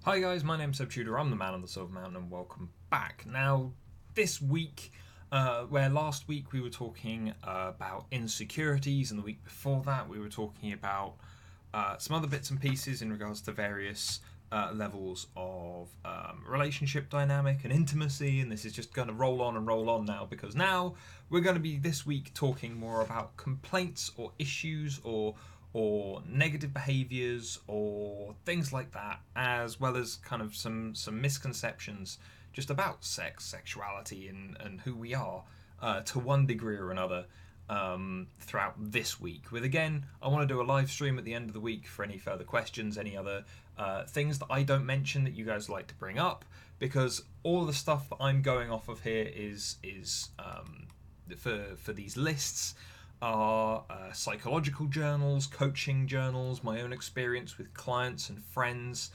Hi guys, my name's Seb Tudor, I'm the man on the Silver Mountain and welcome back. Now, this week, where last week we were talking about insecurities and the week before that we were talking about some other bits and pieces in regards to various levels of relationship dynamic and intimacy, and this is just going to roll on and roll on now because now we're going to be this week talking more about complaints or issues or negative behaviors or things like that, as well as kind of some misconceptions just about sex, sexuality, and who we are to one degree or another throughout this week. With again, I want to do a live stream at the end of the week for any further questions, any other things that I don't mention that you guys like to bring up, because all the stuff that I'm going off of here is for these lists are psychological journals, coaching journals, my own experience with clients and friends,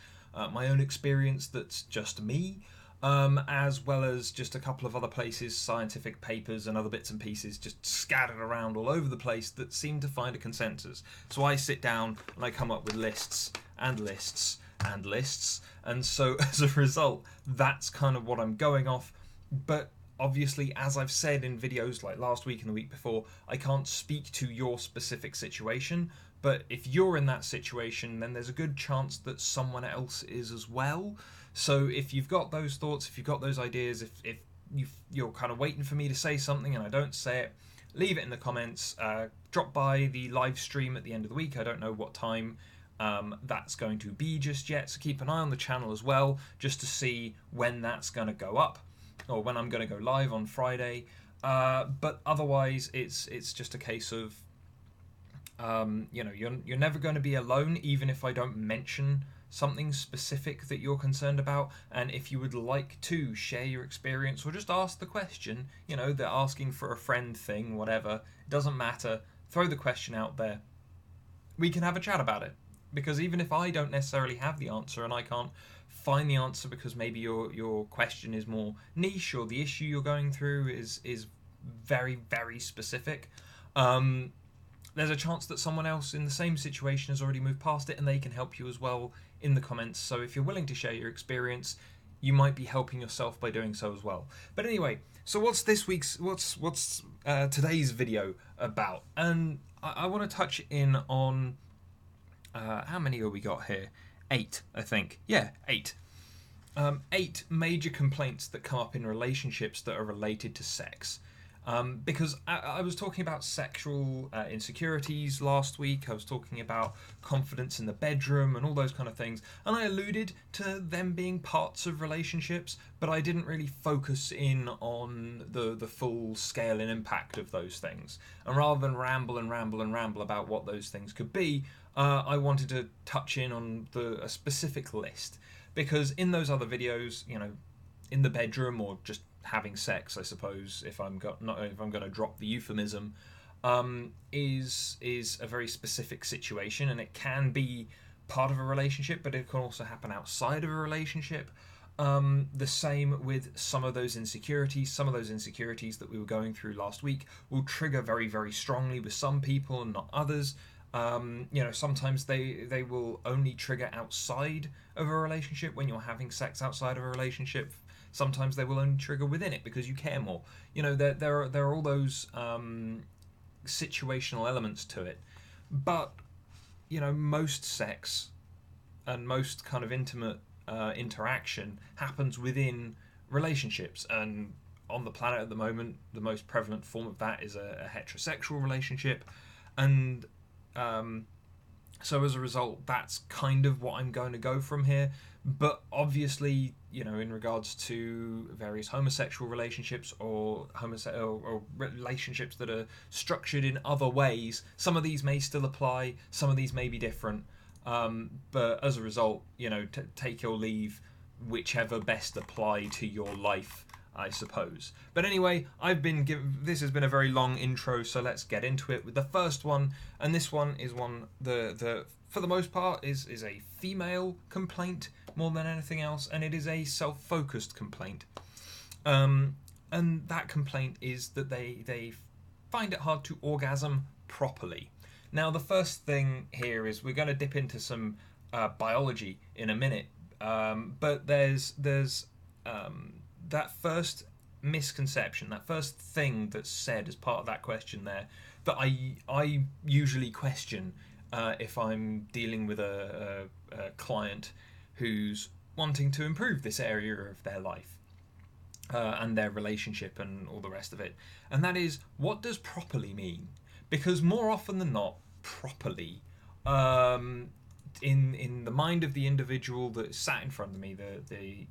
my own experience that's just me, as well as just a couple of other places, scientific papers and other bits and pieces just scattered around all over the place that seem to find a consensus. So I sit down and I come up with lists and lists and lists, and so as a result, that's kind of what I'm going off. But obviously, as I've said in videos like last week and the week before, I can't speak to your specific situation, but if you're in that situation, then there's a good chance that someone else is as well. So if you've got those thoughts, if you've got those ideas, if you're kind of waiting for me to say something and I don't say it, leave it in the comments. Drop by the live stream at the end of the week. I don't know what time that's going to be just yet, so keep an eye on the channel as well, just to see when that's going to go up, or when I'm going to go live on Friday. But otherwise, it's just a case of you're never going to be alone, even if I don't mention something specific that you're concerned about. And if you would like to share your experience or just ask the question, they're asking for a friend thing, whatever, it doesn't matter. Throw the question out there. We can have a chat about it. Because even if I don't necessarily have the answer and I can't find the answer because maybe your question is more niche or the issue you're going through is very, very specific, there's a chance that someone else in the same situation has already moved past it and they can help you as well in the comments. So if you're willing to share your experience, you might be helping yourself by doing so as well. But anyway, so what's today's video about? And I want to touch in on how many have we got here? 8, I think. Yeah, 8. 8 major complaints that come up in relationships that are related to sex. Because I was talking about sexual insecurities last week. I was talking about confidence in the bedroom and all those kind of things. And I alluded to them being parts of relationships, but I didn't really focus in on the full scale and impact of those things. And rather than ramble about what those things could be, I wanted to touch in on a specific list. Because in those other videos, in the bedroom or just having sex, I suppose, if I'm going to drop the euphemism, is a very specific situation, and it can be part of a relationship, but it can also happen outside of a relationship. The same with some of those insecurities. Some of those insecurities that we were going through last week will trigger very, very strongly with some people and not others. Sometimes they will only trigger outside of a relationship when you're having sex outside of a relationship. Sometimes they will only trigger within it because you care more. There are all those situational elements to it. But, most sex and most kind of intimate interaction happens within relationships. And on the planet at the moment, the most prevalent form of that is a heterosexual relationship. And so as a result, that's kind of what I'm going to go from here. But obviously, in regards to various homosexual relationships or relationships that are structured in other ways, some of these may still apply, some of these may be different. But as a result, take your leave, whichever best apply to your life, I suppose. But anyway, this has been a very long intro, so let's get into it with the first one. And this one is one the for the most part is a female complaint more than anything else, and it is a self-focused complaint. And that complaint is that they find it hard to orgasm properly. Now, the first thing here is we're going to dip into some biology in a minute, But there's that first misconception, that first thing that's said as part of that question there, that I usually question if I'm dealing with a client who's wanting to improve this area of their life and their relationship and all the rest of it. And that is, what does properly mean? Because more often than not, properly, in the mind of the individual that sat in front of me, the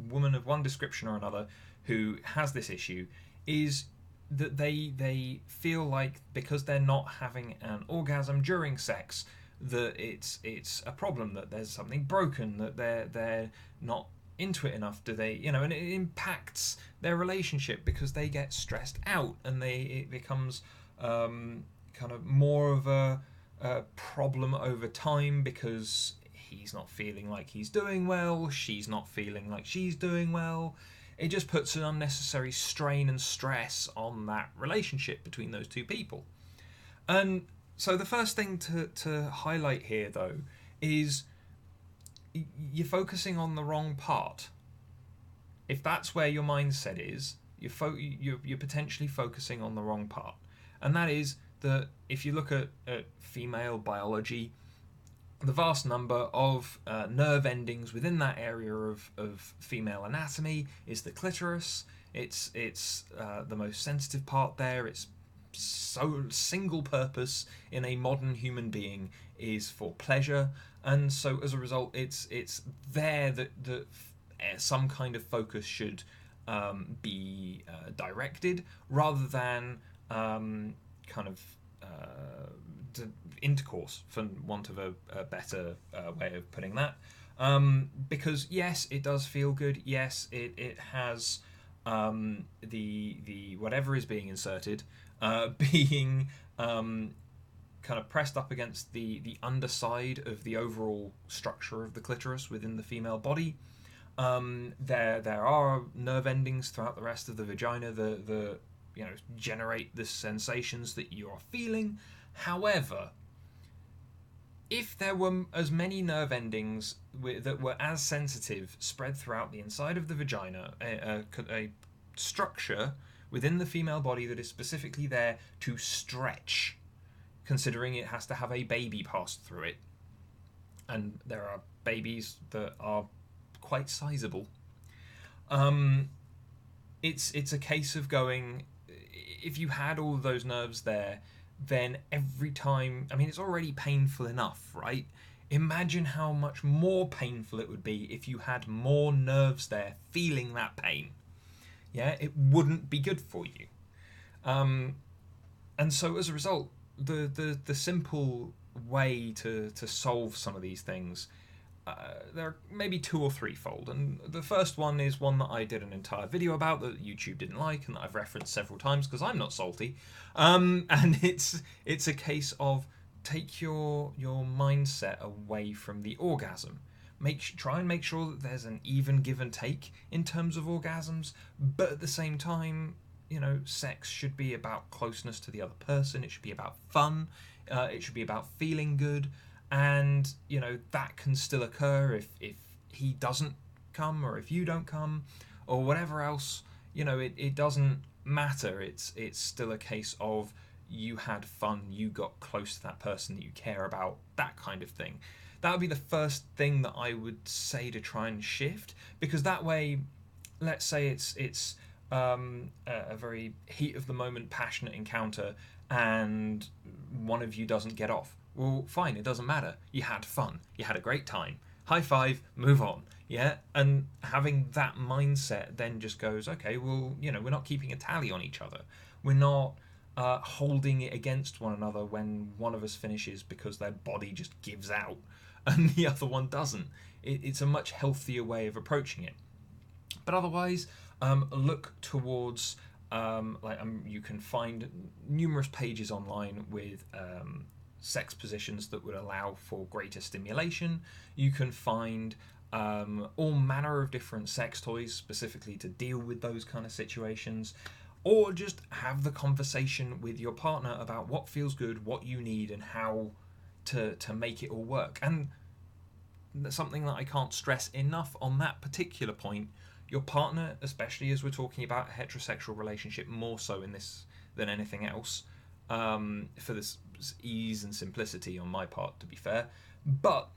woman of one description or another who has this issue, is that they feel like because they're not having an orgasm during sex, that it's a problem, that there's something broken, that they're not into it enough, do they, and it impacts their relationship because they get stressed out, and it becomes kind of more of a problem over time because he's not feeling like he's doing well, she's not feeling like she's doing well. It just puts an unnecessary strain and stress on that relationship between those two people. And so the first thing to highlight here, though, is you're focusing on the wrong part. If that's where your mindset is, you're potentially focusing on the wrong part. And that is that if you look at female biology, the vast number of nerve endings within that area of female anatomy is the clitoris. It's the most sensitive part there. It's so single purpose in a modern human being is for pleasure, and so as a result, it's there that some kind of focus should be directed, rather than kind of intercourse, for want of a better way of putting that. Because yes, it does feel good. Yes, it has the whatever is being inserted being kind of pressed up against the underside of the overall structure of the clitoris within the female body. There are nerve endings throughout the rest of the vagina that generate the sensations that you're feeling. However, if there were as many nerve endings that were as sensitive spread throughout the inside of the vagina, a structure within the female body that is specifically there to stretch, considering it has to have a baby pass through it, and there are babies that are quite sizable. It's a case of going, if you had all of those nerves there, then every time, it's already painful enough, right? Imagine how much more painful it would be if you had more nerves there feeling that pain. Yeah, it wouldn't be good for you. And so as a result, the simple way to solve some of these things, there are maybe two or threefold. And the first one is one that I did an entire video about that YouTube didn't like and that I've referenced several times because I'm not salty. And it's a case of take your mindset away from the orgasm. Try and make sure that there's an even give and take in terms of orgasms, but at the same time, sex should be about closeness to the other person. It should be about fun. It should be about feeling good. And, that can still occur if he doesn't come or if you don't come or whatever else. It doesn't matter. It's still a case of you had fun, you got close to that person that you care about, that kind of thing. That would be the first thing that I would say to try and shift, because that way, let's say it's a very heat of the moment, passionate encounter, and one of you doesn't get off. Well, fine, it doesn't matter. You had fun. You had a great time. High five, move on. Yeah? And having that mindset then just goes, okay, well, we're not keeping a tally on each other. We're not holding it against one another when one of us finishes because their body just gives out and the other one doesn't. It's a much healthier way of approaching it. But otherwise, look towards, you can find numerous pages online with sex positions that would allow for greater stimulation. You can find all manner of different sex toys specifically to deal with those kind of situations, or just have the conversation with your partner about what feels good, what you need, and how to make it all work. And something that I can't stress enough on that particular point. Your partner, especially as we're talking about a heterosexual relationship, more so in this than anything else, for this ease and simplicity on my part, to be fair. But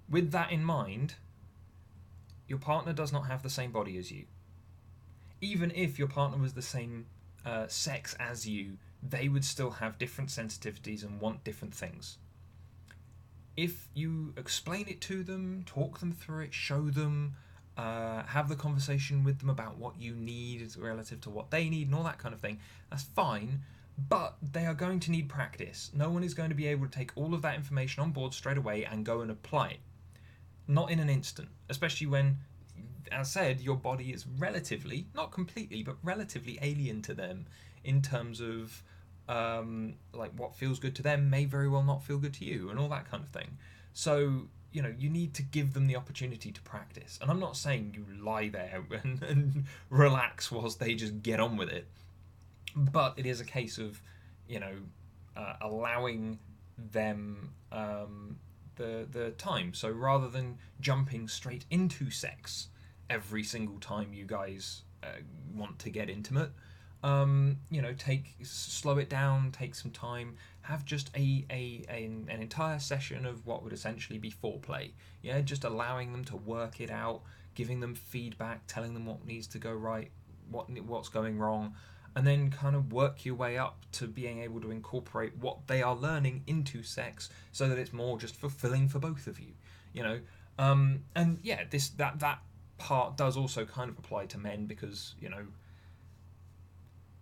with that in mind, your partner does not have the same body as you. Even if your partner was the same sex as you, they would still have different sensitivities and want different things. If you explain it to them, talk them through it, show them, have the conversation with them about what you need relative to what they need and all that kind of thing, that's fine, but they are going to need practice. No one is going to be able to take all of that information on board straight away and go and apply it. Not in an instant, especially when, as said, your body is relatively, not completely, but relatively alien to them in terms of like what feels good to them may very well not feel good to you and all that kind of thing. So, you know, you need to give them the opportunity to practice. And I'm not saying you lie there and relax whilst they just get on with it. But it is a case of, you know, allowing them the time. So rather than jumping straight into sex every single time you guys want to get intimate, you know, slow it down, take some time, have just an entire session of what would essentially be foreplay. Yeah, just allowing them to work it out, giving them feedback, telling them what needs to go right, what's going wrong, and then kind of work your way up to being able to incorporate what they are learning into sex so that it's more just fulfilling for both of you. You know, and yeah, that part does also kind of apply to men because, you know,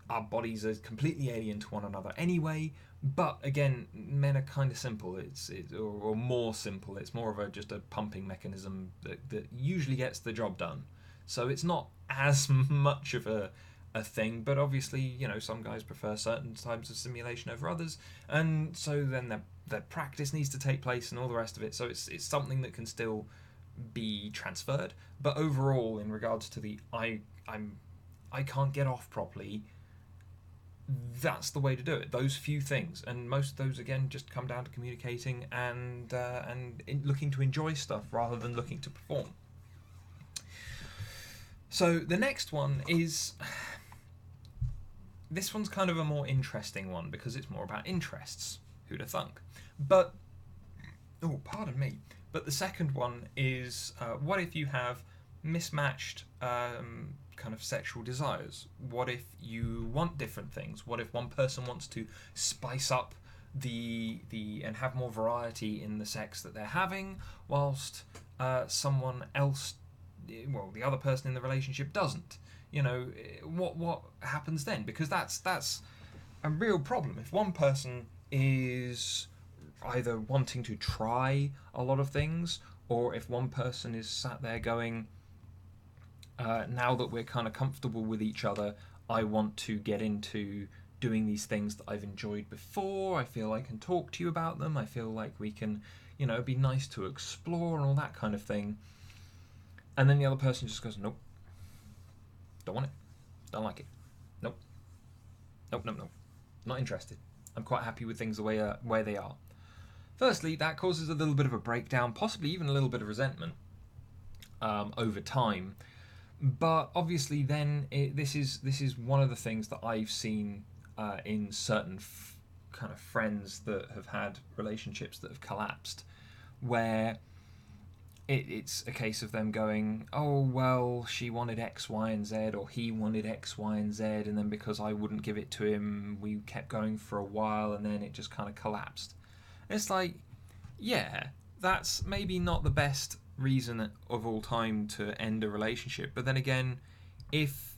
our bodies are completely alien to one another anyway. But again, men are kind of simple. Or more simple. It's more of just a pumping mechanism that usually gets the job done. So it's not as much of a thing. But obviously, you know, some guys prefer certain types of stimulation over others, and so then their practice needs to take place and all the rest of it. So it's something that can still be transferred. But overall, in regards to the I can't get off properly, that's the way to do it. Those few things, and most of those again just come down to communicating and looking to enjoy stuff rather than looking to perform. So the next one is, this one's kind of a more interesting one because it's more about interests. Who'd have thunk? But pardon me. But the second one is, what if you have mismatched kind of sexual desires? What if you want different things? What if one person wants to spice up the and have more variety in the sex that they're having, whilst someone else, well, the other person in the relationship doesn't? You know, what happens then? Because that's a real problem. If one person is either wanting to try a lot of things, or if one person is sat there going, now that we're kind of comfortable with each other, I want to get into doing these things that I've enjoyed before. I feel I can talk to you about them. I feel like we can, you know, be nice to explore and all that kind of thing. And then the other person just goes, nope, don't want it, don't like it, nope, not interested. I'm quite happy with things the way they are. Firstly, that causes a little bit of a breakdown, possibly even a little bit of resentment over time. But obviously, then this is one of the things that I've seen in certain kind of friends that have had relationships that have collapsed, where it's a case of them going, oh well, she wanted X, Y, and Z, or he wanted X, Y, and Z, and then because I wouldn't give it to him, we kept going for a while, and then it just kind of collapsed. And it's like, yeah, that's maybe not the best reason of all time to end a relationship, but then again, if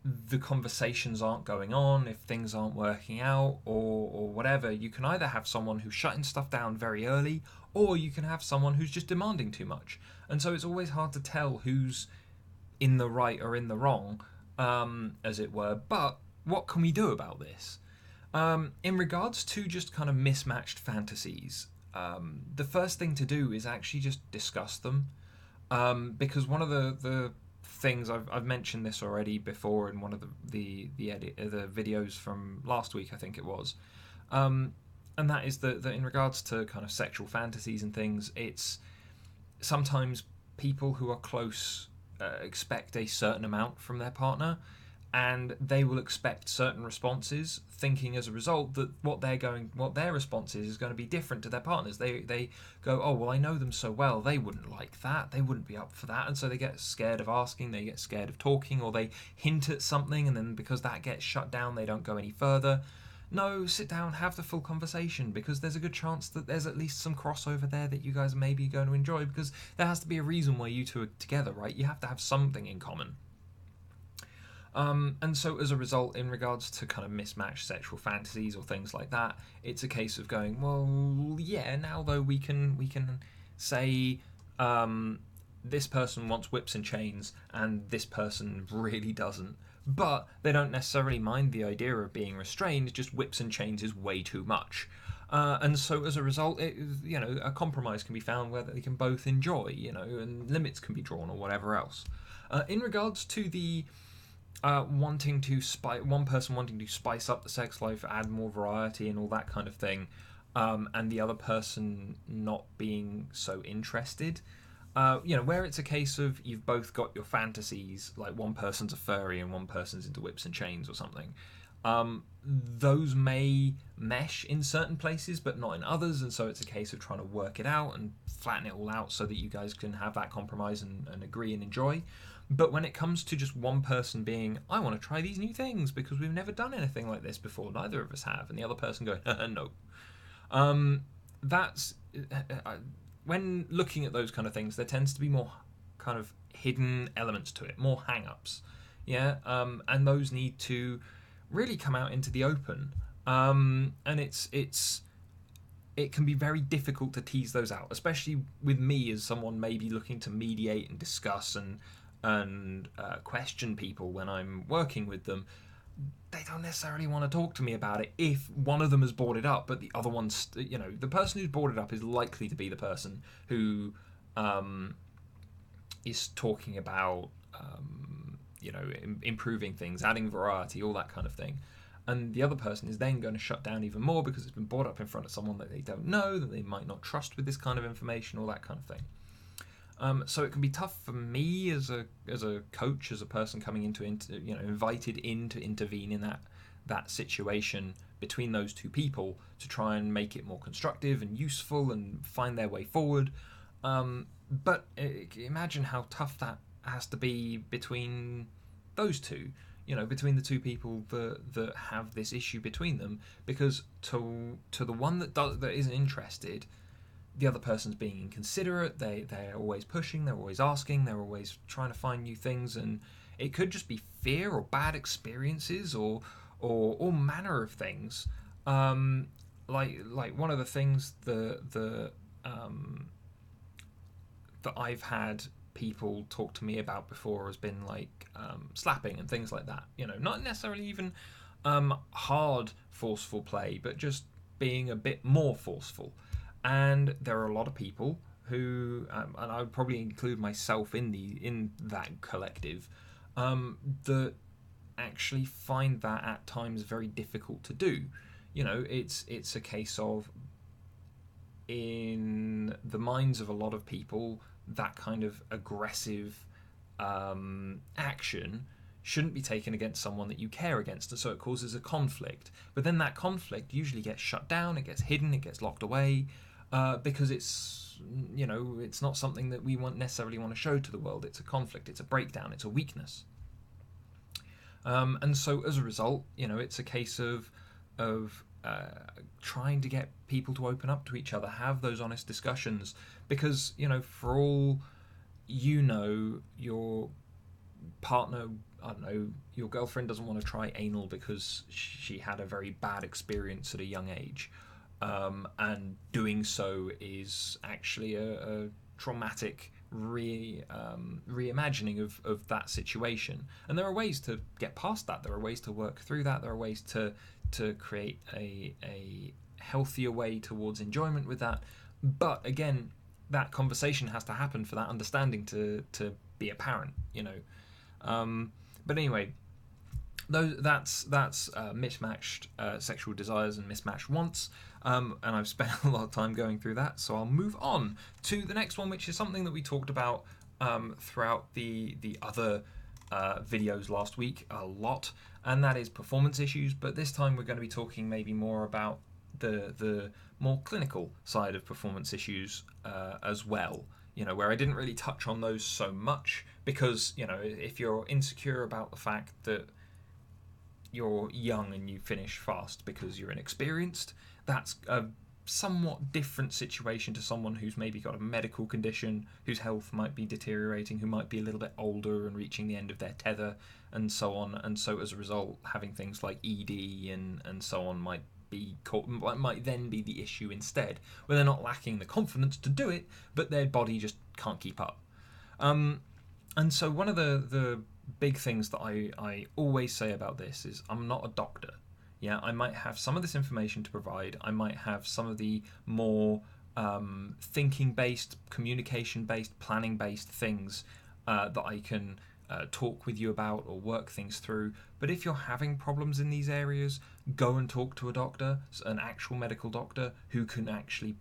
the conversations aren't going on, if things aren't working out, or whatever, you can either have someone who's shutting stuff down very early, or you can have someone who's just demanding too much. And so it's always hard to tell who's in the right or in the wrong, as it were. But what can we do about this? In regards to just kind of mismatched fantasies, the first thing to do is actually just discuss them, because one of the things I've mentioned this already before in one of the videos from last week, I think it was, and that is that in regards to kind of sexual fantasies and things, it's sometimes people who are close expect a certain amount from their partner, and they will expect certain responses, thinking as a result that what their response is going to be different to their partners. They go, oh well, I know them so well, they wouldn't like that, they wouldn't be up for that, and so they get scared of asking, they get scared of talking, or they hint at something, and then because that gets shut down, they don't go any further. No, sit down, have the full conversation, because there's a good chance that there's at least some crossover there that you guys are maybe going to enjoy, because there has to be a reason why you two are together, right? You have to have something in common. And so as a result, in regards to kind of mismatched sexual fantasies or things like that, it's a case of going, well, yeah, now though we can say this person wants whips and chains and this person really doesn't. But they don't necessarily mind the idea of being restrained, just whips and chains is way too much. And so as a result, a compromise can be found where they can both enjoy, and limits can be drawn or whatever else. In regards to the one person wanting to spice up the sex life, add more variety and all that kind of thing, and the other person not being so interested. Where it's a case of you've both got your fantasies, like one person's a furry and one person's into whips and chains or something. Those may mesh in certain places, but not in others, and so it's a case of trying to work it out and flatten it all out so that you guys can have that compromise and agree and enjoy. But when it comes to just one person being, I want to try these new things because we've never done anything like this before, neither of us have, and the other person going, no. That's when looking at those kind of things, there tends to be more kind of hidden elements to it, more hang-ups, and those need to really come out into the open, and it can be very difficult to tease those out, especially with me as someone maybe looking to mediate and discuss and question people when I'm working with them. They don't necessarily want to talk to me about it if one of them has brought it up, but the other one's, the person who's brought it up is likely to be the person who is talking about, improving things, adding variety, all that kind of thing. And the other person is then going to shut down even more because it's been brought up in front of someone that they don't know, that they might not trust with this kind of information, all that kind of thing. So it can be tough for me as a coach, as a person coming invited in to intervene in that situation between those two people to try and make it more constructive and useful and find their way forward. But imagine how tough that has to be between those two, between the two people that have this issue between them, because to the one that isn't interested, the other person's being inconsiderate, they're always pushing, they're always asking, they're always trying to find new things, and it could just be fear or bad experiences or all manner of things. Like one of the things that I've had people talk to me about before has been like slapping and things like that. Not necessarily even hard forceful play, but just being a bit more forceful. And there are a lot of people who, and I would probably include myself in that collective, that actually find that at times very difficult to do. It's a case of, in the minds of a lot of people, that kind of aggressive action shouldn't be taken against someone that you care against, and so it causes a conflict. But then that conflict usually gets shut down, it gets hidden, it gets locked away, because it's not something that we necessarily want to show to the world. It's a conflict, it's a breakdown, it's a weakness. And so as a result, it's a case of trying to get people to open up to each other, have those honest discussions, because for all your partner, I don't know, your girlfriend doesn't want to try anal because she had a very bad experience at a young age, and doing so is actually a traumatic reimagining of that situation. And there are ways to get past that, there are ways to work through that, there are ways to create a healthier way towards enjoyment with that. But again, that conversation has to happen for that understanding to be apparent. But anyway, That's mismatched sexual desires and mismatched wants, and I've spent a lot of time going through that. So I'll move on to the next one, which is something that we talked about throughout the other videos last week a lot, and that is performance issues. But this time we're going to be talking maybe more about the more clinical side of performance issues as well. Where I didn't really touch on those so much because if you're insecure about the fact that you're young and you finish fast because you're inexperienced, that's a somewhat different situation to someone who's maybe got a medical condition, whose health might be deteriorating, who might be a little bit older and reaching the end of their tether, and so on. And so as a result, having things like ED and so on might then be the issue instead, where they're not lacking the confidence to do it, but their body just can't keep up. And so one of the big things that I always say about this is I'm not a doctor. Yeah, I might have some of this information to provide. I might have some of the more thinking-based, communication-based, planning-based things that I can talk with you about or work things through. But if you're having problems in these areas, go and talk to a doctor, an actual medical doctor who can actually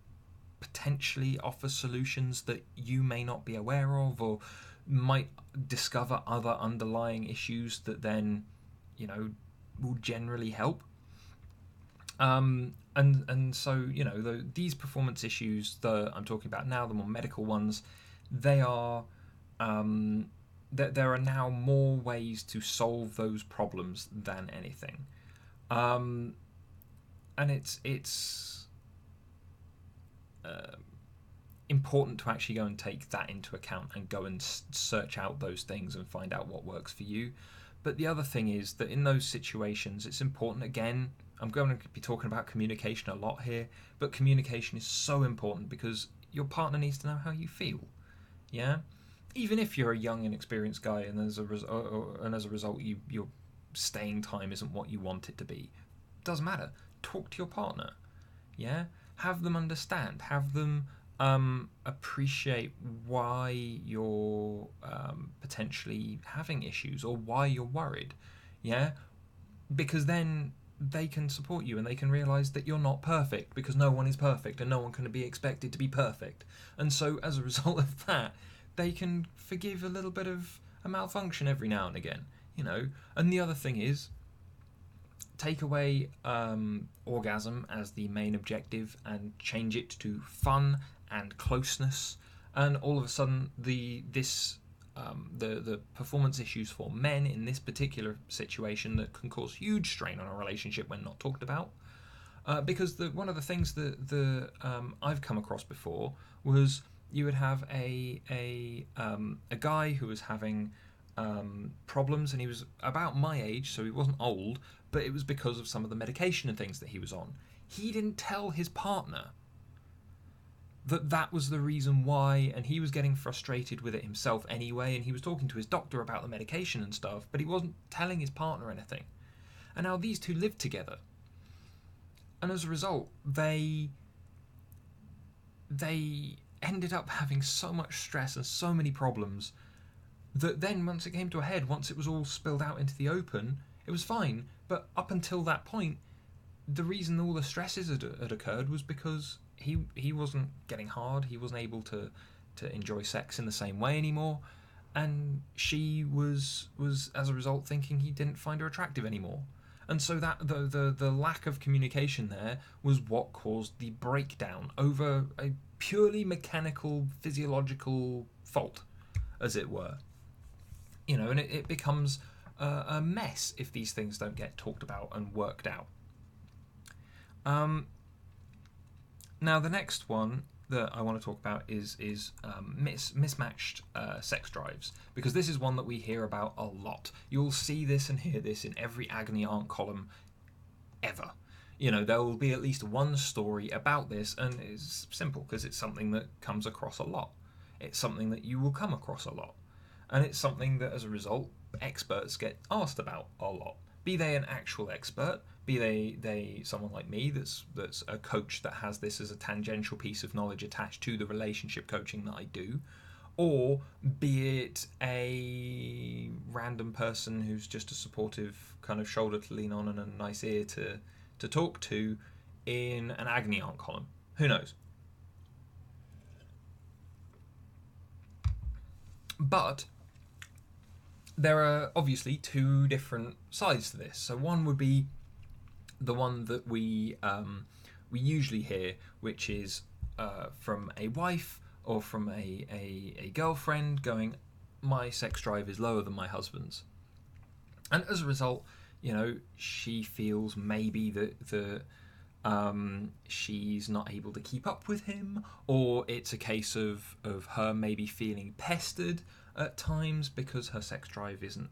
potentially offer solutions that you may not be aware of, or might discover other underlying issues that then will generally help. And so these performance issues that I'm talking about now, the more medical ones, they are there are now more ways to solve those problems than anything, and it's important to actually go and take that into account and go and search out those things and find out what works for you. But the other thing is that in those situations, it's important, again, I'm going to be talking about communication a lot here, but communication is so important because your partner needs to know how you feel. Yeah? Even if you're a young, inexperienced guy and as a result your staying time isn't what you want it to be, doesn't matter. Talk to your partner. Yeah? Have them understand. Have them appreciate why you're potentially having issues or why you're worried. Yeah? Because then they can support you and they can realise that you're not perfect, because no one is perfect and no one can be expected to be perfect. And so as a result of that, they can forgive a little bit of a malfunction every now and again. And the other thing is, take away orgasm as the main objective and change it to fun and closeness, and all of a sudden the performance issues for men in this particular situation that can cause huge strain on a relationship when not talked about, because one of the things that I've come across before was you would have a guy who was having problems, and he was about my age, so he wasn't old, but it was because of some of the medication and things that he was on. He didn't tell his partner that was the reason why, and he was getting frustrated with it himself anyway, and he was talking to his doctor about the medication and stuff, but he wasn't telling his partner anything. And now these two lived together, and as a result they ended up having so much stress and so many problems that then once it came to a head, once it was all spilled out into the open, it was fine. But up until that point, the reason all the stresses had occurred was because he wasn't getting hard, he wasn't able to enjoy sex in the same way anymore, and she was as a result thinking he didn't find her attractive anymore. And so that the lack of communication there was what caused the breakdown over a purely mechanical, physiological fault, as it were. And it becomes a mess if these things don't get talked about and worked out. Now, the next one that I want to talk about is mismatched sex drives, because this is one that we hear about a lot. You'll see this and hear this in every agony aunt column ever. There will be at least one story about this, and it's simple because it's something that comes across a lot. It's something that you will come across a lot, and it's something that as a result experts get asked about a lot. Be they an actual expert, be they someone like me that's a coach that has this as a tangential piece of knowledge attached to the relationship coaching that I do, or be it a random person who's just a supportive kind of shoulder to lean on and a nice ear to talk to in an agony aunt column. Who knows? But there are obviously two different sides to this. So one would be the one that we usually hear, which is from a wife or from a girlfriend going, my sex drive is lower than my husband's. And as a result, she feels maybe that she's not able to keep up with him, or it's a case of her maybe feeling pestered at times because her sex drive isn't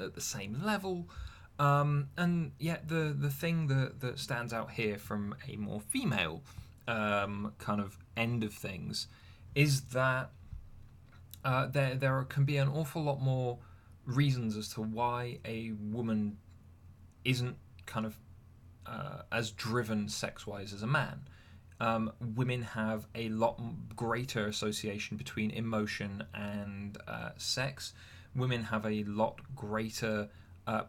at the same level. And yet the thing that stands out here from a more female kind of end of things is that there can be an awful lot more reasons as to why a woman isn't kind of as driven sex-wise as a man. Women have a lot greater association between emotion and sex. Women have a lot greater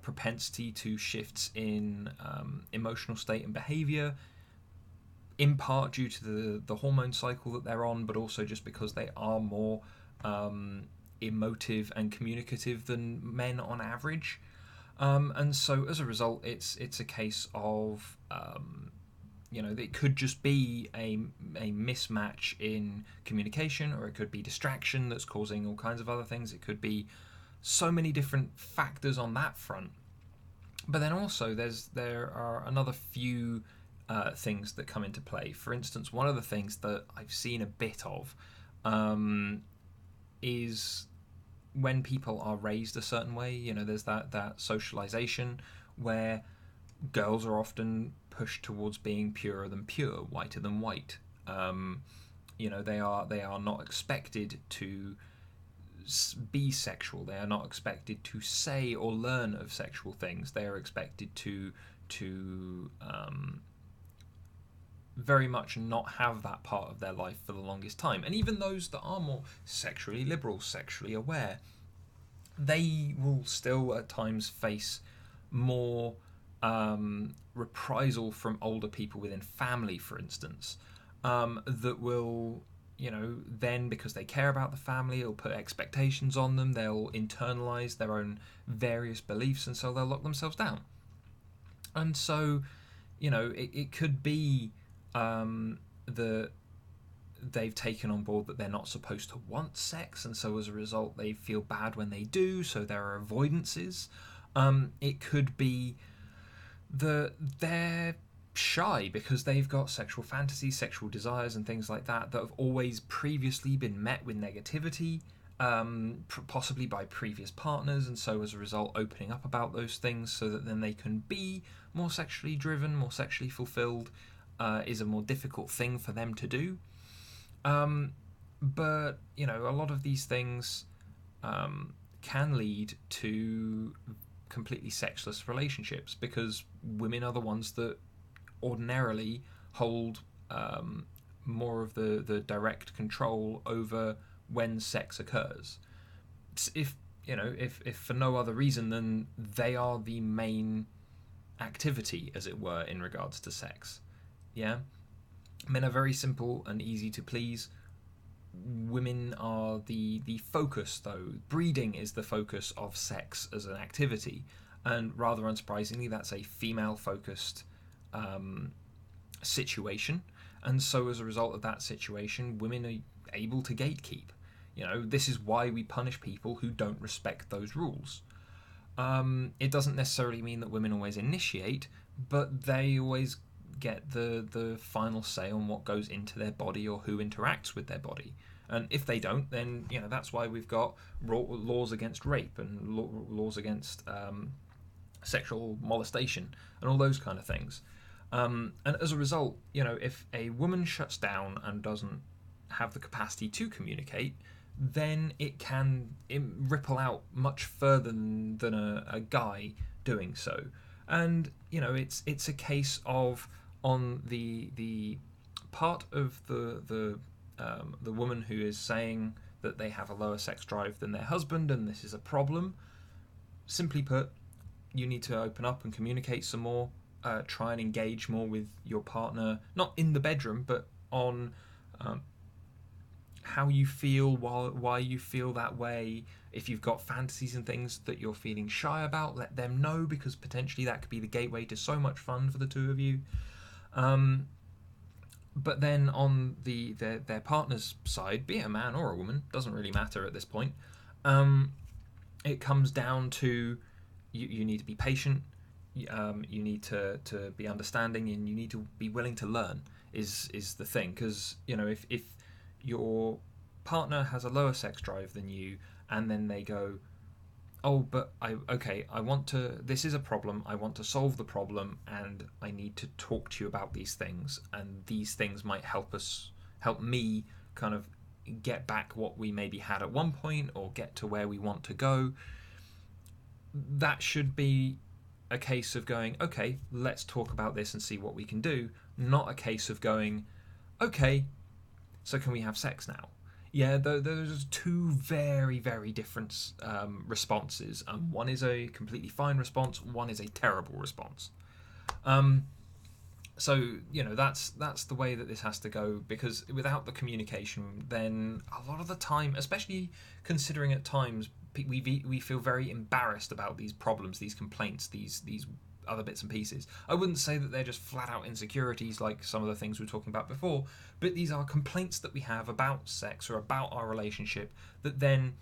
propensity to shifts in emotional state and behavior, in part due to the hormone cycle that they're on, but also just because they are more emotive and communicative than men on average. And so as a result, it's a case of it could just be a mismatch in communication, or it could be distraction that's causing all kinds of other things. It could be so many different factors on that front. But then also there are another few things that come into play. For instance, one of the things that I've seen a bit of is when people are raised a certain way. There's that socialization where girls are often pushed towards being purer than pure, whiter than white. They are not expected to be sexual. They are not expected to say or learn of sexual things. They are expected to very much not have that part of their life for the longest time. And even those that are more sexually liberal, sexually aware, they will still at times face more reprisal from older people within family, for instance, that will, then because they care about the family, it'll put expectations on them, they'll internalize their own various beliefs, and so they'll lock themselves down. And so, it could be that they've taken on board that they're not supposed to want sex, and so as a result they feel bad when they do, so there are avoidances. It could be that they're shy because they've got sexual fantasies, sexual desires and things like that have always previously been met with negativity, possibly by previous partners, and so as a result opening up about those things so that then they can be more sexually driven, more sexually fulfilled, is a more difficult thing for them to do. But a lot of these things can lead to completely sexless relationships, because women are the ones that ordinarily hold more of the direct control over when sex occurs. If for no other reason than they are the main activity, as it were, in regards to sex. Yeah, men are very simple and easy to please. Women are the focus, though. Breeding is the focus of sex as an activity, and rather unsurprisingly, that's a female-focused situation. And so, as a result of that situation, women are able to gatekeep. This is why we punish people who don't respect those rules. It doesn't necessarily mean that women always initiate, but they always get the final say on what goes into their body or who interacts with their body. And if they don't, then that's why we've got laws against rape and laws against sexual molestation and all those kind of things. And as a result, if a woman shuts down and doesn't have the capacity to communicate, then it can ripple out much further than a guy doing so. And it's a case of, on the part of the woman who is saying that they have a lower sex drive than their husband, and this is a problem. Simply put, you need to open up and communicate some more. Try and engage more with your partner, not in the bedroom, but on how you feel, why you feel that way. If you've got fantasies and things that you're feeling shy about, let them know, because potentially that could be the gateway to so much fun for the two of you. But then on their partner's side, be it a man or a woman, doesn't really matter at this point. It comes down to you need to be patient. You need to be understanding, and you need to be willing to learn. Is the thing, because if your partner has a lower sex drive than you, and then they go, oh, but I want to, this is a problem, I want to solve the problem, and I need to talk to you about these things, and these things might help me kind of get back what we maybe had at one point, or get to where we want to go. That should be a case of going, okay, let's talk about this and see what we can do, not a case of going, okay, so can we have sex now? Yeah, those are two very, very different responses. One is a completely fine response, one is a terrible response. So that's the way that this has to go, because without the communication, then a lot of the time, especially considering at times we feel very embarrassed about these problems, these complaints, these other bits and pieces. I wouldn't say that they're just flat out insecurities like some of the things we were talking about before, but these are complaints that we have about sex or about our relationship that then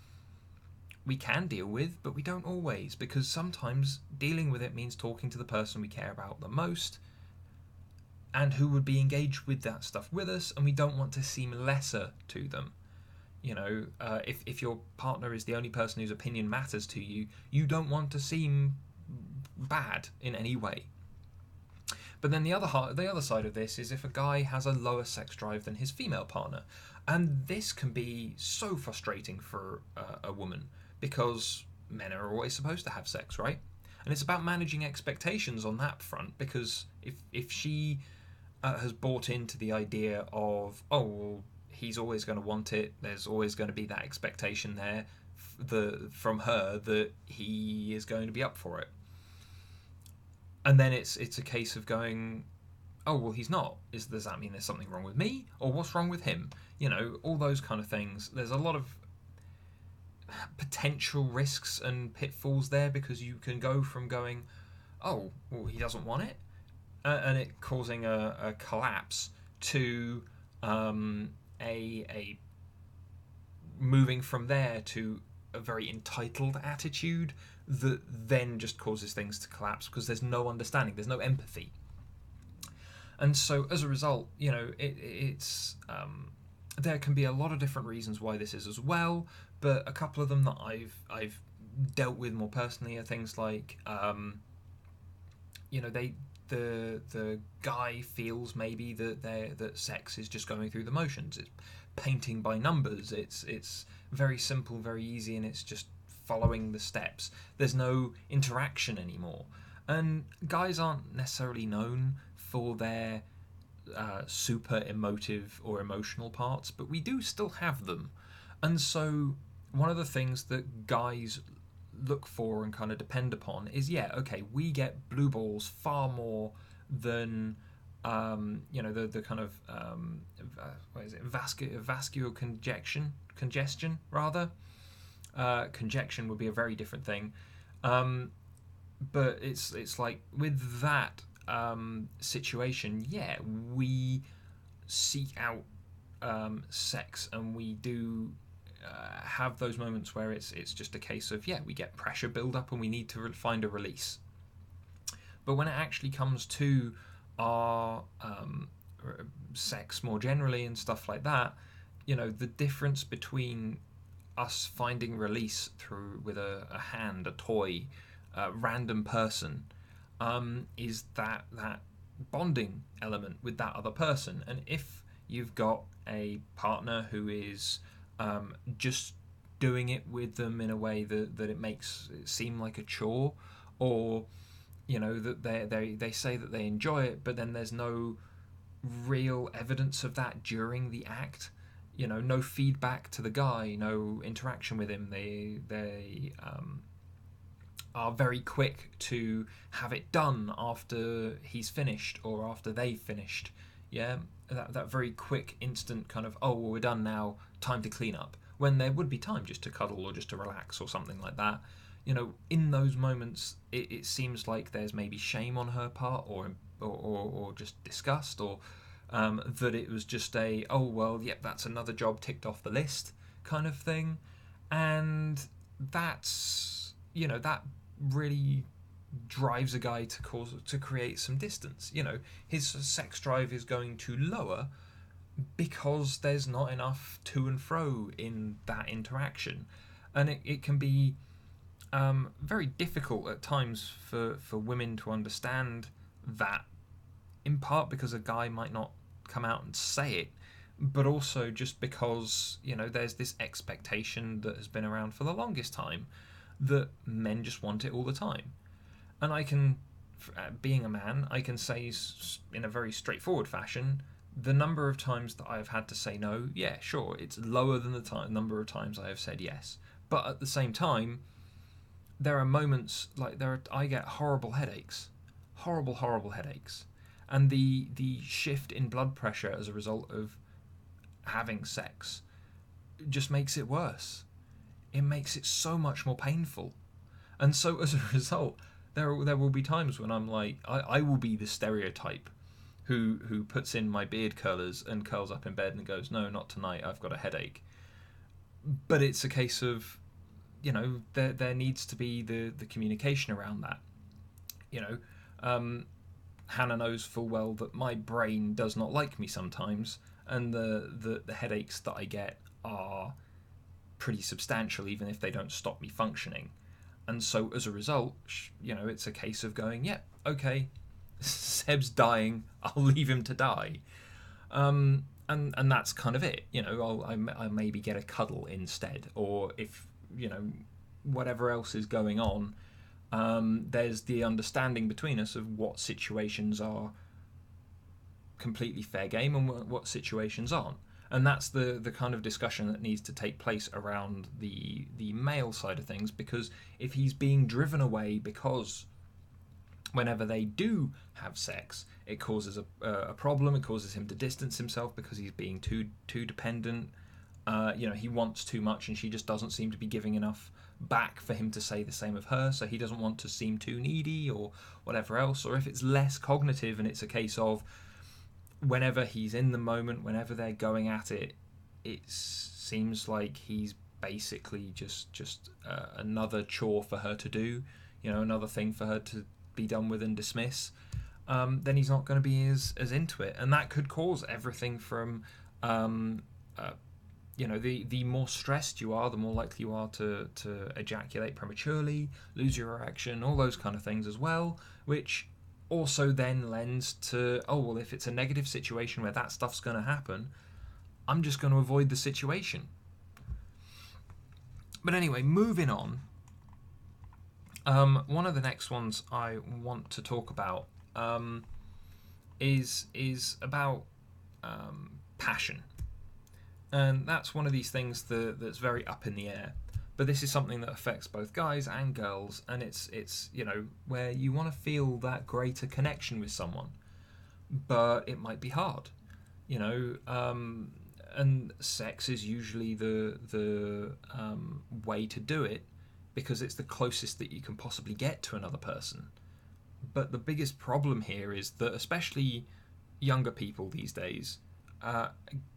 we can deal with, but we don't always, because sometimes dealing with it means talking to the person we care about the most and who would be engaged with that stuff with us, and we don't want to seem lesser to them. If your partner is the only person whose opinion matters to you, you don't want to seem bad in any way. But then the other side of this is if a guy has a lower sex drive than his female partner, and this can be so frustrating for a woman, because men are always supposed to have sex, right? And it's about managing expectations on that front, because if she has bought into the idea of, oh, well, he's always going to want it, there's always going to be that expectation there from her that he is going to be up for it. And then it's a case of going, oh, well, he's not. Does that mean there's something wrong with me? Or what's wrong with him? All those kind of things. There's a lot of potential risks and pitfalls there, because you can go from going, oh, well, he doesn't want it, and it causing a collapse, to a moving from there to a very entitled attitude that then just causes things to collapse, because there's no understanding, there's no empathy. And so as a result, it's there can be a lot of different reasons why this is as well, but a couple of them that I've dealt with more personally are things like the guy feels maybe that sex is just going through the motions. It's painting by numbers. It's very simple, very easy, and it's just following the steps. There's no interaction anymore. And guys aren't necessarily known for their super emotive or emotional parts, but we do still have them. And so one of the things that guys look for and kind of depend upon is, we get blue balls far more than the kind of what is it, vascular congestion rather. Conjection would be a very different thing, but it's like with that situation, we seek out sex, and we do have those moments where it's just a case of we get pressure build up and we need to find a release. But when it actually comes to our sex more generally and stuff like that, the difference between us finding release through with a hand, a toy, a random person, is that bonding element with that other person. And if you've got a partner who is just doing it with them in a way that it makes it seem like a chore, or that they say that they enjoy it, but then there's no real evidence of that during the act, no feedback to the guy, no interaction with him. They are very quick to have it done after he's finished or after they've finished. Yeah, that very quick, instant kind of, oh, well, we're done now, time to clean up. When there would be time just to cuddle or just to relax or something like that. In those moments, it seems like there's maybe shame on her part, or just disgust, or that it was just a, oh, well, yep, that's another job ticked off the list kind of thing. And that really drives a guy to create some distance. His sex drive is going to lower because there's not enough to and fro in that interaction, and it can be very difficult at times for women to understand that, in part because a guy might not come out and say it, but also just because there's this expectation that has been around for the longest time that men just want it all the time. And I can, being a man, I can say in a very straightforward fashion, the number of times that I've had to say no, yeah, sure, it's lower than the number of times I have said yes. But at the same time, there are moments like I get horrible headaches, horrible headaches, and the shift in blood pressure as a result of having sex just makes it worse. It makes it so much more painful, and so as a result, there will be times when I'm like, I will be the stereotype who puts in my beard curlers and curls up in bed and goes, no, not tonight, I've got a headache. But it's a case of, there needs to be the communication around that. Hannah knows full well that my brain does not like me sometimes, and the headaches that I get are pretty substantial, even if they don't stop me functioning. And so as a result, it's a case of going, yeah, okay, Seb's dying, I'll leave him to die. And that's kind of it. I maybe get a cuddle instead, or if whatever else is going on, there's the understanding between us of what situations are completely fair game and what situations aren't. And that's the kind of discussion that needs to take place around the male side of things, because if he's being driven away because whenever they do have sex, it causes a problem, it causes him to distance himself because he's being too dependent, he wants too much and she just doesn't seem to be giving enough back for him to say the same of her, so he doesn't want to seem too needy or whatever else. Or if it's less cognitive and it's a case of whenever he's in the moment, whenever they're going at it, it seems like he's basically just another chore for her to do, another thing for her to be done with and dismiss, then he's not going to be as into it. And that could cause everything from the more stressed you are, the more likely you are to ejaculate prematurely, lose your erection, all those kind of things as well, which also then lends to, oh, well, if it's a negative situation where that stuff's going to happen, I'm just going to avoid the situation. But anyway, moving on. One of the next ones I want to talk about is about passion. And that's one of these things that's very up in the air. But this is something that affects both guys and girls, and it's where you want to feel that greater connection with someone, but it might be hard, and sex is usually the way to do it, because it's the closest that you can possibly get to another person. But the biggest problem here is that, especially younger people these days,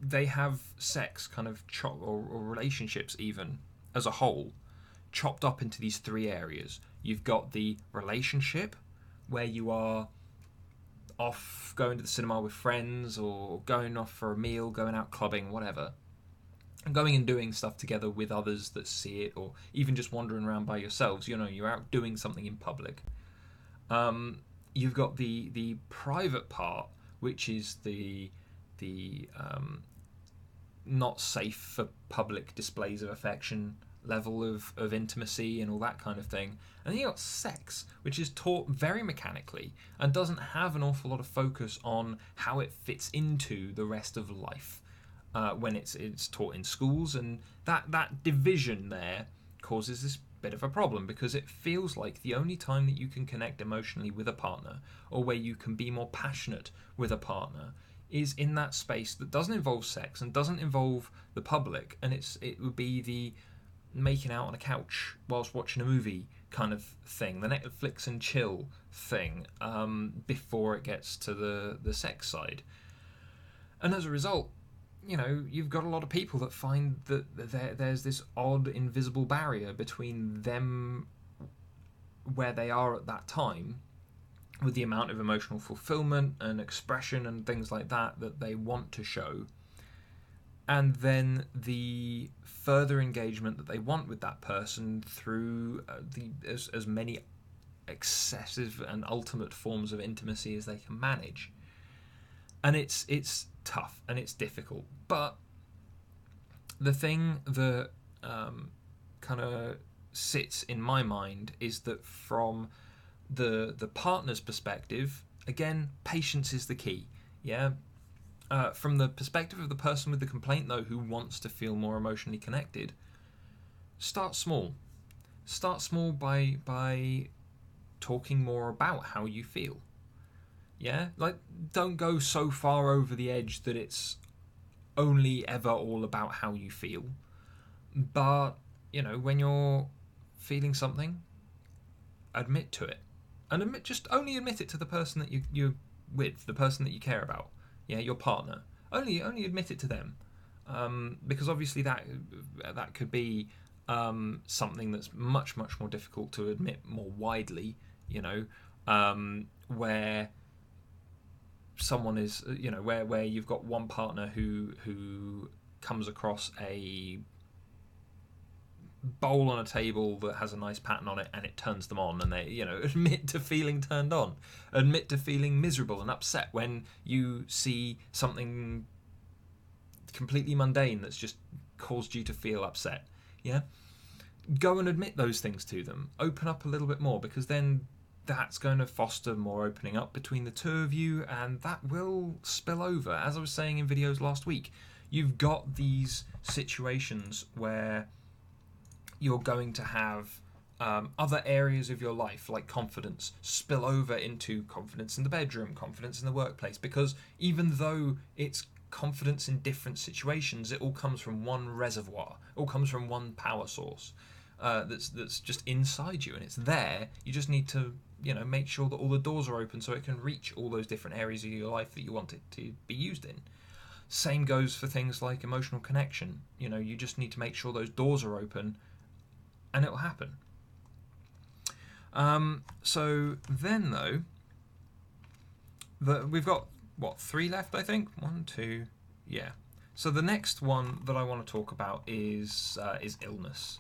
they have sex kind of or relationships even as a whole chopped up into these three areas. You've got the relationship, where you are off going to the cinema with friends, or going off for a meal, going out clubbing, whatever, and going and doing stuff together with others that see it, or even just wandering around by yourselves. You're out doing something in public. You've got the private part, which is the not safe for public displays of affection level of intimacy and all that kind of thing. And then you got sex, which is taught very mechanically and doesn't have an awful lot of focus on how it fits into the rest of life. when it's taught in schools, and that division there causes this bit of a problem, because it feels like the only time that you can connect emotionally with a partner, or where you can be more passionate with a partner, is in that space that doesn't involve sex and doesn't involve the public, and it would be the making out on a couch whilst watching a movie kind of thing, the Netflix and chill thing, before it gets to the sex side. And as a result, you've got a lot of people that find that there's this odd invisible barrier between them, where they are at that time, with the amount of emotional fulfillment and expression and things like that they want to show, and then the further engagement that they want with that person through as many excessive and ultimate forms of intimacy as they can manage. And it's tough and it's difficult, but the thing that kind of sits in my mind is that from the partner's perspective, again, patience is the key. Yeah. From the perspective of the person with the complaint, though, who wants to feel more emotionally connected, start small. Start small by talking more about how you feel. Yeah? Like, don't go so far over the edge that it's only ever all about how you feel. But, when you're feeling something, admit to it. And only admit it to the person that you're with, the person that you care about. Yeah, your partner. Only admit it to them, because obviously that could be something that's much more difficult to admit more widely. Where someone is, where you've got one partner who comes across a bowl on a table that has a nice pattern on it, and it turns them on, and they admit to feeling turned on, admit to feeling miserable and upset when you see something completely mundane that's just caused you to feel upset. Yeah, go and admit those things to them. Open up a little bit more, because then that's going to foster more opening up between the two of you, and that will spill over. As I was saying in videos last week, you've got these situations where you're going to have other areas of your life, like confidence, spill over into confidence in the bedroom, confidence in the workplace, because even though it's confidence in different situations, it all comes from one reservoir, it all comes from one power source that's just inside you, and it's there. You just need to make sure that all the doors are open so it can reach all those different areas of your life that you want it to be used in. Same goes for things like emotional connection. You just need to make sure those doors are open, and it'll happen. So then, though, we've got, 3 left, I think? 1, 2, yeah. So the next one that I want to talk about is illness.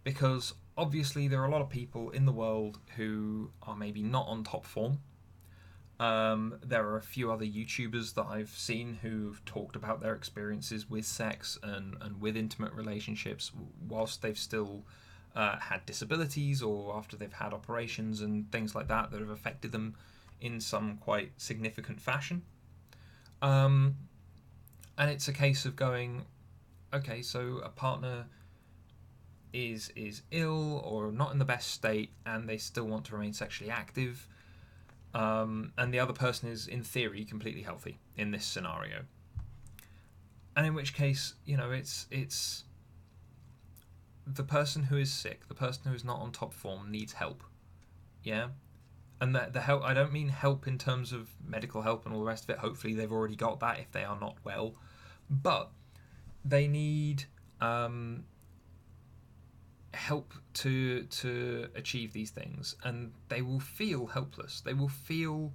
Because obviously there are a lot of people in the world who are maybe not on top form. There are a few other YouTubers that I've seen who've talked about their experiences with sex and with intimate relationships whilst they've still had disabilities, or after they've had operations and things like that have affected them in some quite significant fashion. And it's a case of going, okay, so a partner is ill or not in the best state, and they still want to remain sexually active, and the other person is, in theory, completely healthy in this scenario. And in which case, it's the person who is sick, the person who is not on top form, needs help. Yeah? And the help, I don't mean help in terms of medical help and all the rest of it. Hopefully they've already got that if they are not well. But they need help to achieve these things. And they will feel helpless. They will feel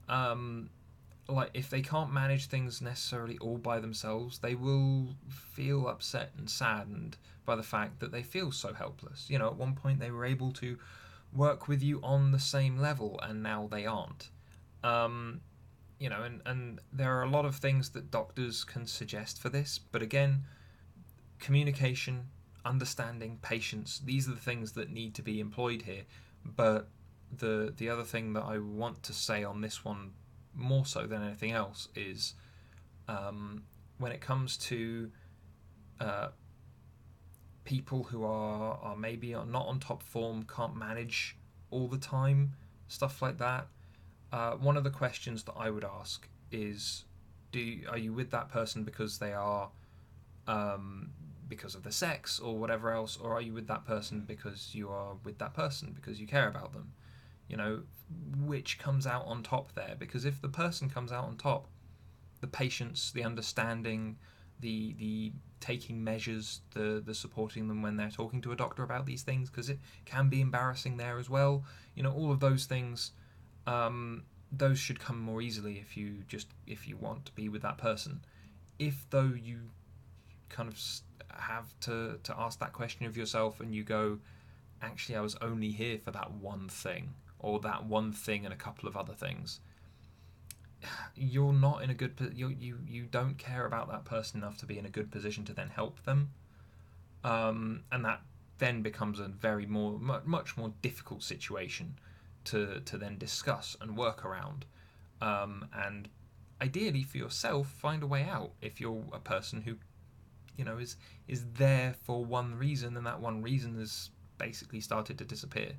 like if they can't manage things necessarily all by themselves, they will feel upset and saddened by the fact that they feel so helpless. At one point they were able to work with you on the same level, and now they aren't. And there are a lot of things that doctors can suggest for this, but again, communication, understanding, patience, these are the things that need to be employed here. But the other thing that I want to say on this one, more so than anything else, is when it comes to uh, people who are maybe are not on top form, can't manage all the time, stuff like that. One of the questions that I would ask is, are you with that person because they are um, because of the sex or whatever else, or are you with that person because you are with that person because you care about them? You know, which comes out on top there? Because if the person comes out on top, the patience, the understanding, the taking measures, the supporting them when they're talking to a doctor about these things, because it can be embarrassing there as well. You know, all of those things, those should come more easily if you want to be with that person. If though you kind of have to ask that question of yourself and you go, actually, I was only here for that one thing, or that one thing and a couple of other things, you're not in a good you don't care about that person enough to be in a good position to then help them, and that then becomes a much more difficult situation to then discuss and work around, and ideally for yourself find a way out if you're a person who is there for one reason and that one reason has basically started to disappear.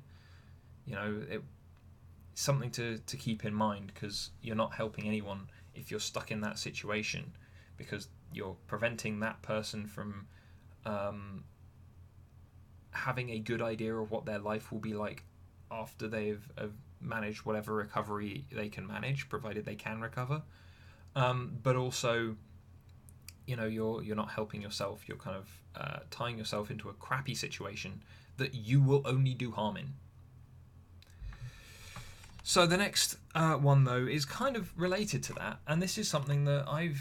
It's something to keep in mind, because you're not helping anyone if you're stuck in that situation, because you're preventing that person from having a good idea of what their life will be like after they've managed whatever recovery they can manage, provided they can recover. But also, you're not helping yourself. You're kind of tying yourself into a crappy situation that you will only do harm in. So the next one, though, is kind of related to that, and this is something that I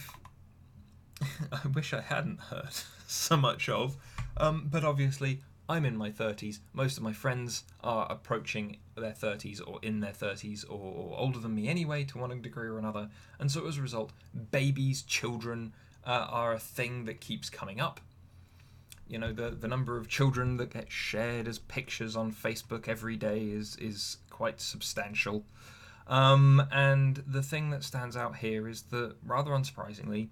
wish I hadn't heard so much of, but obviously I'm in my 30s. Most of my friends are approaching their 30s or in their 30s or older than me anyway, to one degree or another, and so as a result, babies, children are a thing that keeps coming up. The number of children that get shared as pictures on Facebook every day is quite substantial. And the thing that stands out here is that, rather unsurprisingly,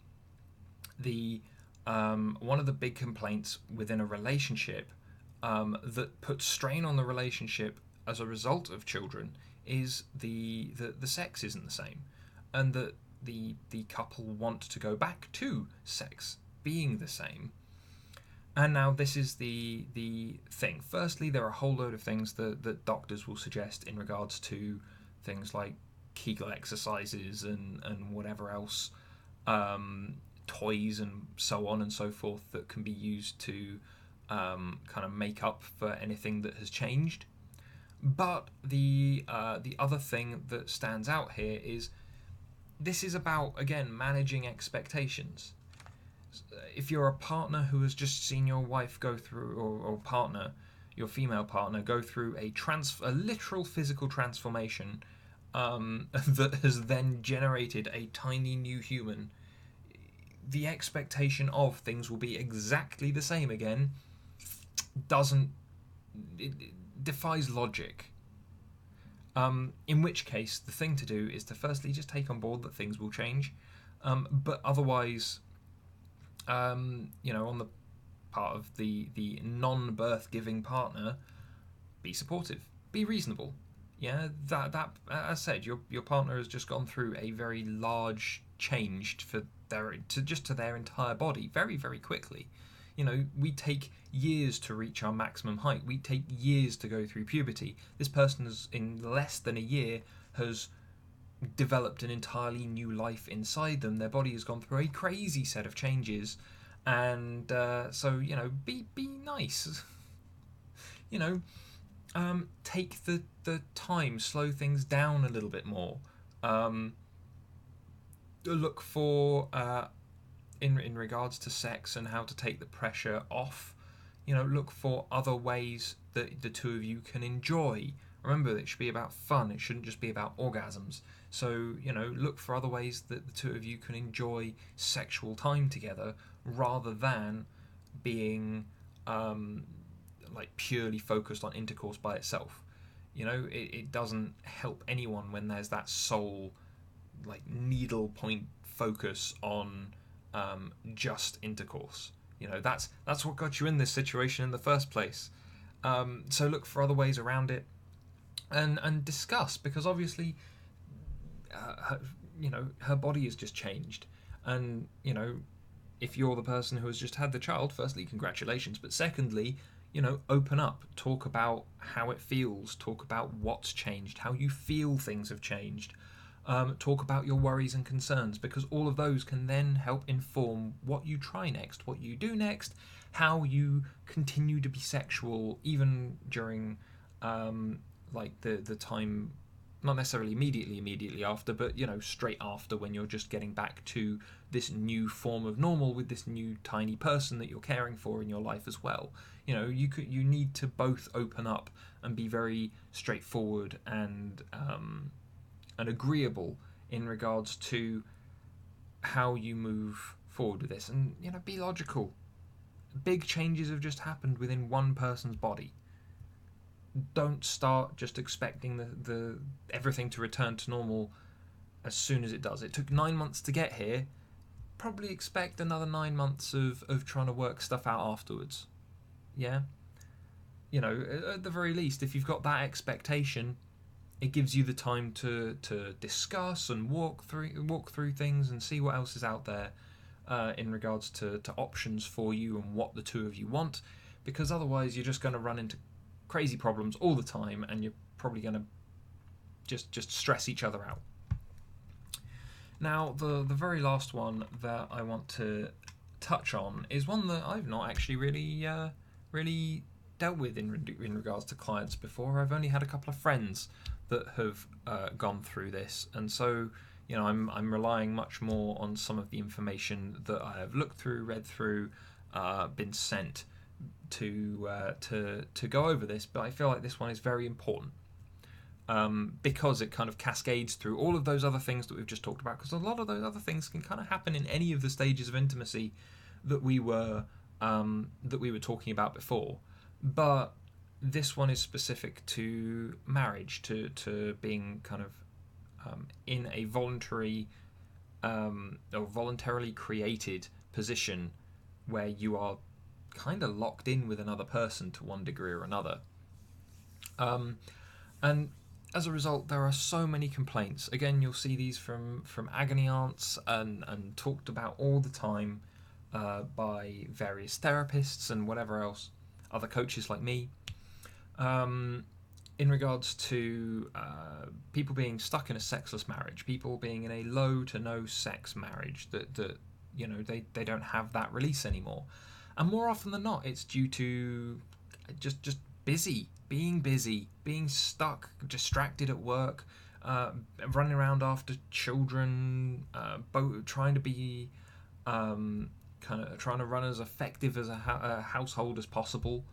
the one of the big complaints within a relationship that puts strain on the relationship as a result of children is the sex isn't the same, and that the couple want to go back to sex being the same. And now this is the thing. Firstly, there are a whole load of things that doctors will suggest in regards to things like Kegel exercises and whatever else, toys and so on and so forth, that can be used to kind of make up for anything that has changed. But the other thing that stands out here is this is about, again, managing expectations. If you're a partner who has just seen your wife go through, or partner, your female partner, go through a literal physical transformation that has then generated a tiny new human, the expectation of things will be exactly the same again it defies logic. In which case, the thing to do is to firstly just take on board that things will change, but otherwise, on the part of the non-birth giving partner, be supportive, be reasonable. Yeah, that as I said, your partner has just gone through a very large change to their entire body very, very quickly. We take years to reach our maximum height. We take years to go through puberty. This person has, in less than a year, has developed an entirely new life inside them. Their body has gone through a crazy set of changes, and so be nice. Take the time, slow things down a little bit more. Look for in regards to sex and how to take the pressure off. Look for other ways that the two of you can enjoy. Remember, it should be about fun. It shouldn't just be about orgasms. So, look for other ways that the two of you can enjoy sexual time together, rather than being purely focused on intercourse by itself. It doesn't help anyone when there's that sole needle point focus on just intercourse. That's what got you in this situation in the first place. So look for other ways around it, and discuss, because obviously, her body has just changed, and if you're the person who has just had the child, firstly, congratulations, but secondly, open up, talk about how it feels, talk about what's changed, how you feel things have changed, talk about your worries and concerns, because all of those can then help inform what you try next, what you do next, how you continue to be sexual, even during the time, not necessarily immediately after, but straight after, when you're just getting back to this new form of normal with this new tiny person that you're caring for in your life as well. You need to both open up and be very straightforward and agreeable in regards to how you move forward with this, and be logical. Big changes have just happened within one person's body. Don't start just expecting the everything to return to normal as soon as it does. It took 9 months to get here. Probably expect another 9 months of trying to work stuff out afterwards. Yeah? At the very least, if you've got that expectation, it gives you the time to discuss and walk through things and see what else is out there in regards to options for you and what the two of you want, because otherwise you're just going to run into crazy problems all the time, and you're probably going to just stress each other out. Now, the very last one that I want to touch on is one that I've not actually really dealt with in regards to clients before. I've only had a couple of friends that have gone through this, and so I'm relying much more on some of the information that I have looked through, read through, been sent to go over this. But I feel like this one is very important, because it kind of cascades through all of those other things that we've just talked about, because a lot of those other things can kind of happen in any of the stages of intimacy that we were talking about before. But this one is specific to marriage, to being kind of in a voluntary or voluntarily created position where you are kind of locked in with another person to one degree or another. And as a result, there are so many complaints. Again, you'll see these from agony aunts and talked about all the time by various therapists and whatever else, other coaches like me, in regards to people being stuck in a sexless marriage, people being in a low to no sex marriage, that they don't have that release anymore. And more often than not, it's due to just being stuck, distracted at work, running around after children, trying to be kind of trying to run as effective as a household as possible.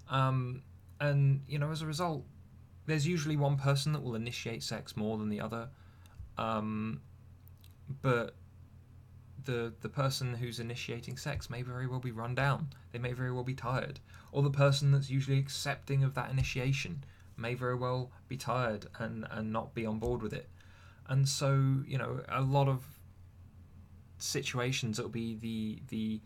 And as a result, there's usually one person that will initiate sex more than the other, but the person who's initiating sex may very well be run down. They may very well be tired. Or the person that's usually accepting of that initiation may very well be tired and not be on board with it. And so, a lot of situations, it'll be the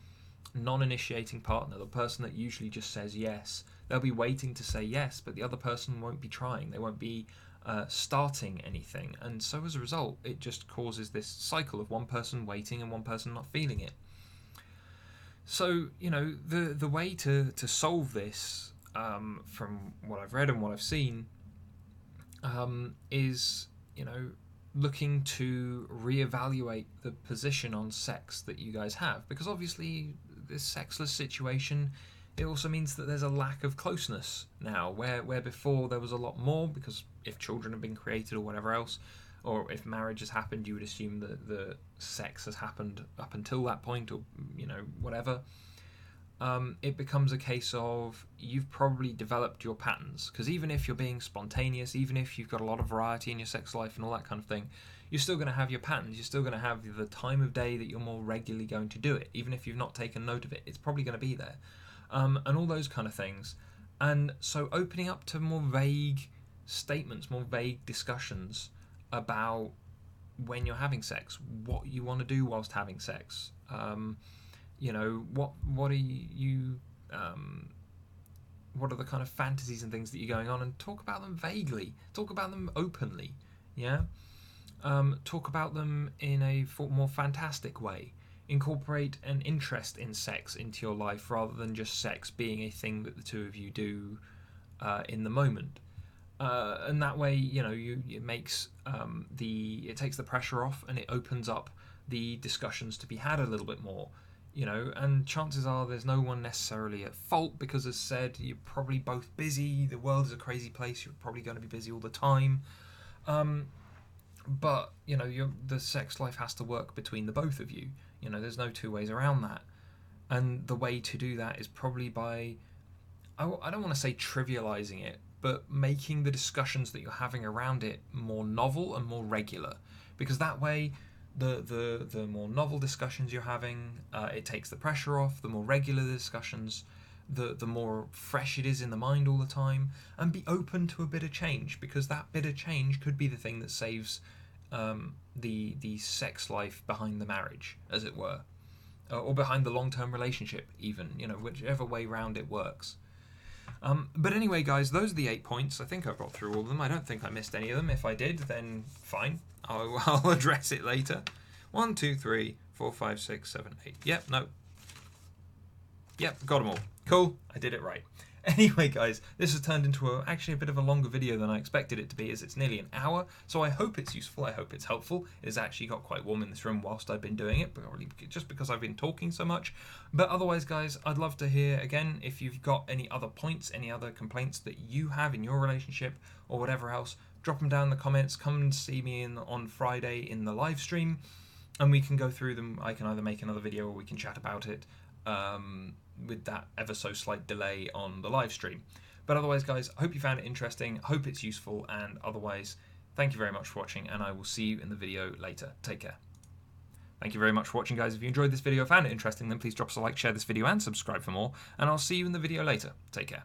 non-initiating partner, the person that usually just says yes. They'll be waiting to say yes, but the other person won't be trying. They won't be starting anything. And so as a result, it just causes this cycle of one person waiting and one person not feeling it. So, the way to solve this, from what I've read and what I've seen, is, looking to reevaluate the position on sex that you guys have. Because obviously, this sexless situation, it also means that there's a lack of closeness now, where before there was a lot more, because if children have been created or whatever else, or if marriage has happened, you would assume that the sex has happened up until that point, or whatever. It becomes a case of you've probably developed your patterns, because even if you're being spontaneous, even if you've got a lot of variety in your sex life and all that kind of thing, you're still going to have your patterns. You're still going to have the time of day that you're more regularly going to do it. Even if you've not taken note of it, it's probably going to be there. And all those kind of things. And so opening up to more vague statements, more vague discussions about when you're having sex, what you want to do whilst having sex. You know, what are you what are the kind of fantasies and things that you're going on, and talk about them vaguely, talk about them openly, yeah. Talk about them in a more fantastic way. Incorporate an interest in sex into your life rather than just sex being a thing that the two of you do in the moment. And that way, you know, it makes it takes the pressure off, and it opens up the discussions to be had a little bit more. You know, and chances are there's no one necessarily at fault, because, as said, you're probably both busy. The world is a crazy place. You're probably going to be busy all the time. But you know, the sex life has to work between the both of you. You know, there's no two ways around that. And the way to do that is probably by, I don't want to say trivializing it, but making the discussions that you're having around it more novel and more regular. Because that way, the more novel discussions you're having, it takes the pressure off. The more regular the discussions, the more fresh it is in the mind all the time. And be open to a bit of change, because that bit of change could be the thing that saves the sex life behind the marriage, as it were, or behind the long-term relationship, even, you know, whichever way round it works. But anyway, guys, those are the 8 points. I think I've got through all of them. I don't think I missed any of them. If I did, then fine. I'll address it later. 1, 2, 3, 4, 5, 6, 7, 8. Yep, no. Yep, got them all. Cool, I did it right. Anyway, guys, this has turned into actually a bit of a longer video than I expected it to be, as it's nearly an hour, so I hope it's useful, I hope it's helpful. It's actually got quite warm in this room whilst I've been doing it, but really just because I've been talking so much. But otherwise, guys, I'd love to hear, again, if you've got any other points, any other complaints that you have in your relationship, or whatever else, drop them down in the comments. Come and see me on Friday in the live stream, and we can go through them. I can either make another video or we can chat about it. With that ever so slight delay on the live stream. But otherwise, guys, I hope you found it interesting, hope it's useful, and otherwise, thank you very much for watching, and I will see you in the video later. Take care. Thank you very much for watching, guys. If you enjoyed this video, found it interesting, then please drop us a like, share this video, and subscribe for more, and I'll see you in the video later. Take care.